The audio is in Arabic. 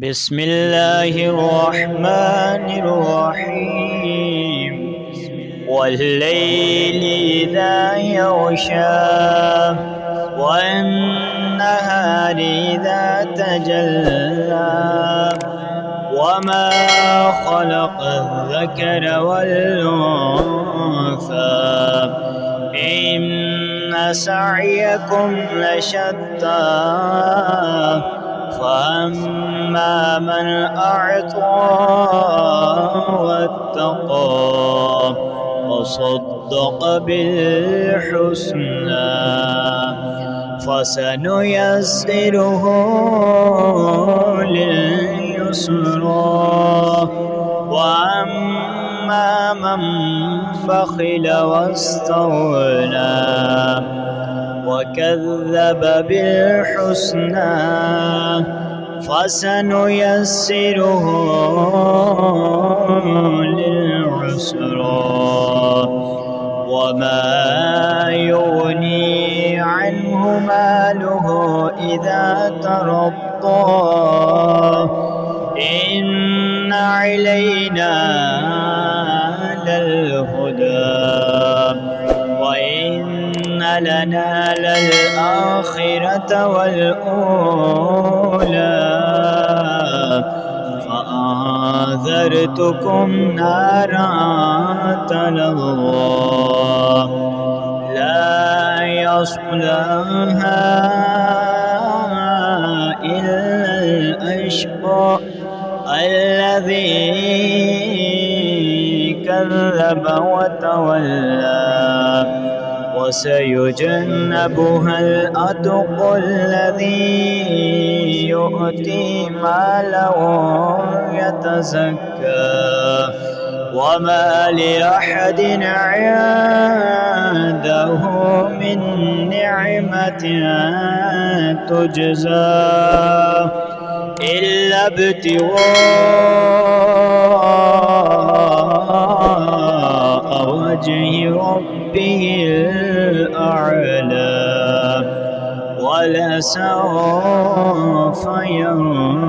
بسم الله الرحمن الرحيم والليل إذا يغشى والنهار إذا تجلى وما خلق الذكر والأنثى إن سعيكم لشتى فأما من أعطى واتقى وصدق بالحسنى فسنيسره لليسرى وأما من بخل واستغنى وكذب بالحسنى فسنيسره للعسرى وما يغني عنه ماله إذا ترضى إن علينا للهدى وإن لنا للآخرة والأولى فأنذرتكم نارا تلظى لا يصلاها إلا الأشقى الذي كذب وتولى وسيجنبها الأتقى الذي يؤتي ماله يتزكى وما لأحد عنده من نعمة تجزى إلا ابتغاء وجه ربه الأعلى ولسوف يرضى.